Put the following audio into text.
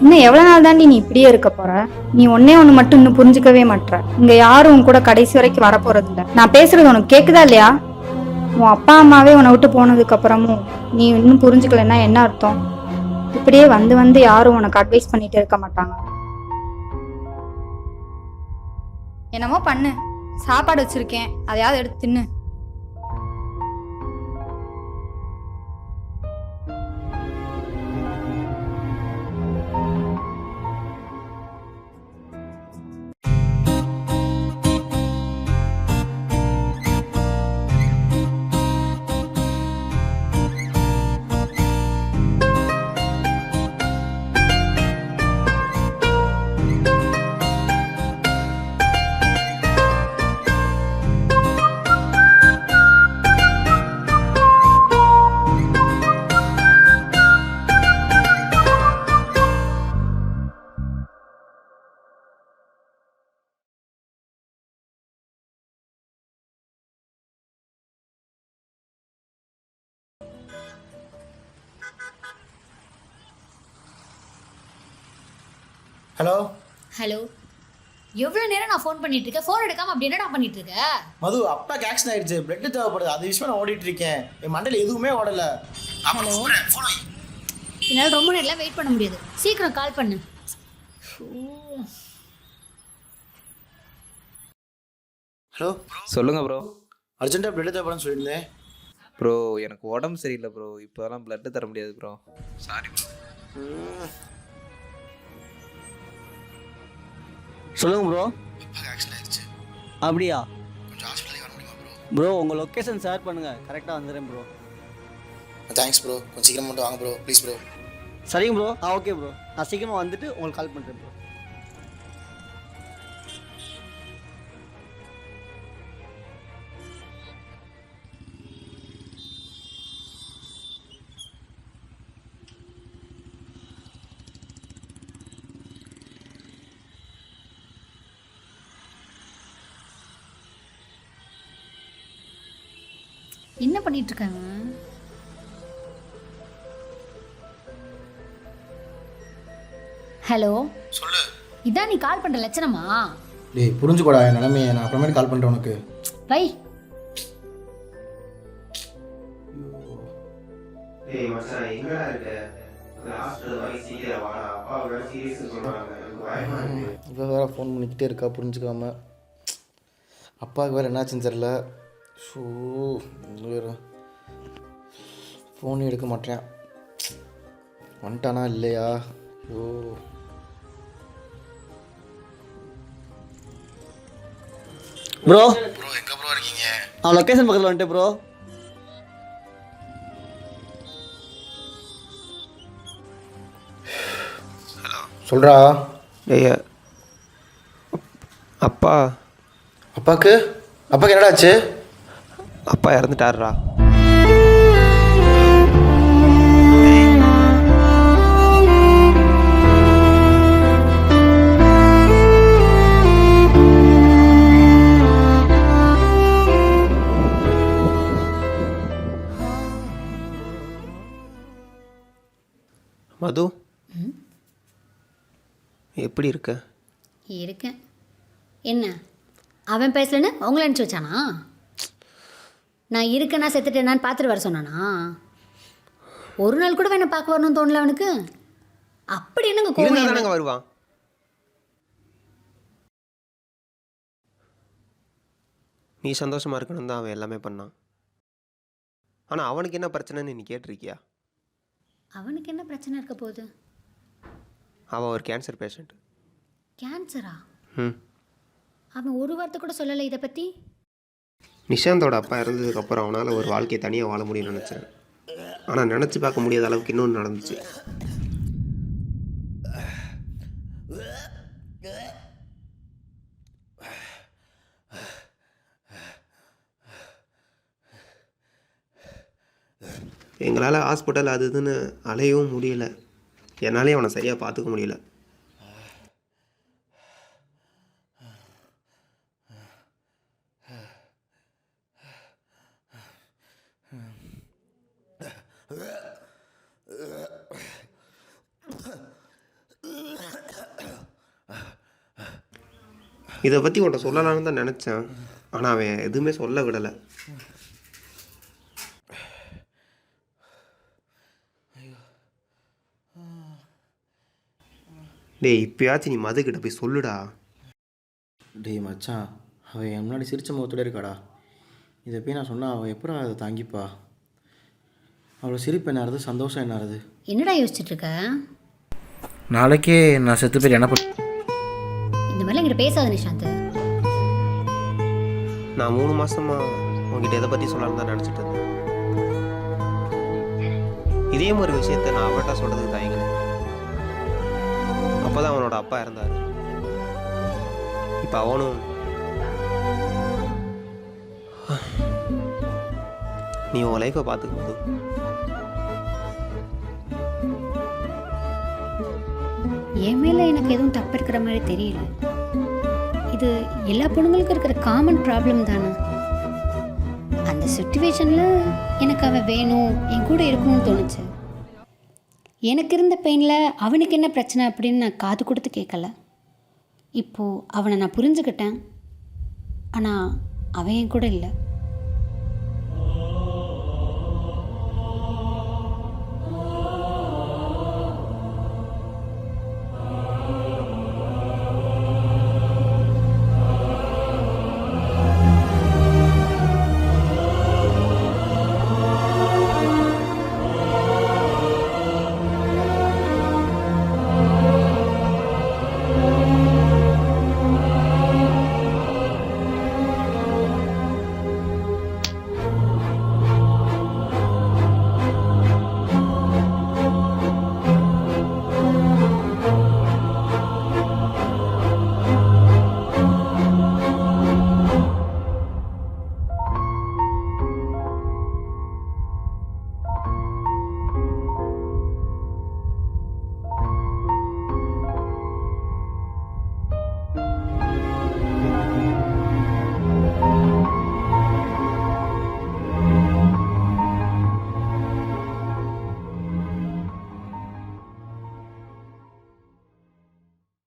இன்னும் எவ்வளவு நாள் தாண்டி நீ இப்படியே இருக்க போற? நீ ஒன்னே ஒண்ணு மட்டும் இன்னும் புரிஞ்சுக்கவே மாட்ற. இங்க யாரும் உன் கூட கடைசி வரைக்கும் வரப்போறது இல்ல. நான் பேசுறது உனக்கு கேக்குதா இல்லையா? உன் அப்பா அம்மாவே உன்னை விட்டு போனதுக்கு அப்புறமும் நீ இன்னும் புரிஞ்சுக்கலன்னா என்ன அர்த்தம்? இப்படியே வந்து வந்து யாரும் உனக்கு அட்வைஸ் பண்ணிட்டு இருக்க மாட்டாங்க. என்னமோ பண்ணு. சாப்பாடு வச்சிருக்கேன், அதையாவது எடுத்து தின்னு. ஹலோ ஹலோ, எவ்வளோ நேரம் நான் ஃபோன் பண்ணிட்டு இருக்கேன், ஃபோன் எடுக்காம அப்படி என்னடா பண்ணிட்டு இருக்க? மது, அப்பாக்கு ஆக்சிடென்ட் ஆயிடுச்சு, பிளட் தேவைப்படுது, அது விஷயமா நான் ஓடிட்டு இருக்கேன். என் மண்டையில் எதுவுமே ஓடல. ஹலோ, என்னால் ரொம்ப நேரம்லாம் வெயிட் பண்ண முடியாது, சீக்கிரம் கால் பண்ணு. ஹலோ, சொல்லுங்கள் ப்ரோ. அர்ஜென்ட்டாக பிளட் தேவைப்படுன்னு சொல்லியிருந்தேன். ப்ரோ எனக்கு உடம்பு சரியில்லை ப்ரோ, இப்போதெல்லாம் பிளட்டு தர முடியாது ப்ரோ. Sorry bro. சொல்லுங்க ப்ரோ. அப்பாக்கு ஆக்சிடென்ட் ஆயிடுச்சு. அப்படியா? கொஞ்சம் ஹாஸ்பிட்டலுக்கு வர முடியுமா ப்ரோ? ப்ரோ உங்கள் லொக்கேஷன் ஷேர் பண்ணுங்கள், கரெக்டாக வந்துடுறேன் ப்ரோ. தேங்க்ஸ் ப்ரோ, கொஞ்சம் சீக்கிரம் மட்டும் வாங்க ப்ரோ, ப்ளீஸ் ப்ரோ. சரிங்க ப்ரோ. ஓகே ப்ரோ, நான் சீக்கிரமாக வந்துட்டு உங்களுக்கு கால் பண்ணுறேன் ப்ரோ. என்ன பண்ணிட்டு இருக்காங்க? ஹலோ, சொல்லு. இதான் நீ கால் பண்ற லட்சணமா? டேய் புரிஞ்சுக்கோடா என் நிலைமையை, நான் அப்புறமேட்டு கால் பண்ணுறேன் உனக்கு. வை. டேய் மச்சான், எங்கடா இருக்க? ஹாஸ்பிடல் போய் சீக்கிரம் வாடா, அப்பா வேற சீரியஸ் சொல்றாங்க, எனக்கு பயமா இருக்கு. இவன் வேறு ஃபோன் பண்ணிக்கிட்டே இருக்கா புரிஞ்சுக்காம. அப்பாவுக்கு வேறு என்னாச்சுன்னு தெரில. ஷூ, வேறு ஃபோன் எடுக்க மாட்டேன். வந்துட்டானா இல்லையா? ஓ ப்ரோ ப்ரோ, எங்கே ப்ரோ இருக்கீங்க? அவன் லொக்கேஷன் பக்கத்தில் வந்துட்டேன் ப்ரோ. சொல்கிறா. ஐயா, அப்பா அப்பாவுக்கு என்னடா ஆச்சு? அப்பா இறந்துட்டாருடா. மது, எப்படி இருக்க? இருக்கேன். என்ன அவன் பேசலன்னு உங்களை அனுப்பிச்சி வச்சானா? நான் இருக்கேன்னா செத்துட்டேனான்னு பார்த்துட்டு வர சொன்னானா? ஒரு நாள் கூட என்ன பார்க்க வரணும்னு தோணல அவனுக்கு. அப்படி என்னங்க கோவம்? தானங்க வருவான். நீ சந்தோஷமா இருக்கணும் தான் அவன் எல்லாமே பண்ணான். ஆனால் அவனுக்கு என்ன பிரச்சனைன்னு நீ கேட்டிருக்கியா? அவனுக்கு என்ன பிரச்சனை இருக்க போகுது? அவன் ஒரு கேன்சர் பேஷண்ட். கேன்சரா? ம். அவன் ஒரு வார்த்தை கூட சொல்லலை இதை பற்றி. நிஷாந்தோட அப்பா இறந்ததுக்கப்புறம் அவனால் ஒரு வாழ்க்கையை தனியாக வாழ முடியும்னு நினச்சேன். ஆனால் நினச்சி பார்க்க முடியாத அளவுக்கு இன்னொன்று நடந்துச்சு. எங்களால் ஹாஸ்பிட்டல் அது இதுன்னு அலையவும் முடியல. என்னாலே அவனை சரியாக பார்த்துக்க முடியல. இதை பற்றி உன்கிட்ட சொல்லலாம்னு தான் நினச்சேன், ஆனால் அவன் எதுவுமே சொல்ல விடலை. டேய் இப்பயாச்சும் நீ மதுக்கிட்ட போய் சொல்லுடா. டேய் மச்சான், அவள் என் முன்னாடி சிரிச்ச முகத்தோட இருக்காடா. இதை போய் நான் சொன்னால் அவள் எப்படி அதை தாங்கிப்பா? அவ்வளோ சிரிப்பு என்ன ஆறுது, சந்தோஷம் என்ன ஆறுது? என்னடா யோசிச்சுட்டு இருக்க? நாளைக்கே நான் செத்து போய் என்ன பண்ண? இந்த மாதிரிலாம் என்கிட்ட பேசாத நிஷாந்த். நான் 3 மாசமா உங்ககிட்ட எதை பற்றி சொல்லலாம்னு தான் நினச்சிட்டு இருந்தேன். இதே ஒரு விஷயத்த நான் அவர்கிட்ட சொல்கிறதுக்கு தயங்கினேன். அப்போ தான் அவனோட அப்பா இறந்தார். இப்போ அவனும் நீ உன் லைஃப்பை பார்த்துக்கும்போது என் மேலே எனக்கு எதுவும் தப்பு இருக்கிற மாதிரி தெரியல. இது எல்லா பொண்ணுங்களுக்கும் இருக்கிற காமன் ப்ராப்ளம் தானே. அந்த சுச்சுவேஷனில் எனக்கு அவன் வேணும், என் கூட இருக்கணும்னு தோணுச்சு. எனக்கு இருந்த பெயினில் அவனுக்கு என்ன பிரச்சனை அப்படின்னு நான் காது கொடுத்து கேட்கல. இப்போது அவனை நான் புரிஞ்சுக்கிட்டேன், ஆனால் அவன் என் கூட இல்லை.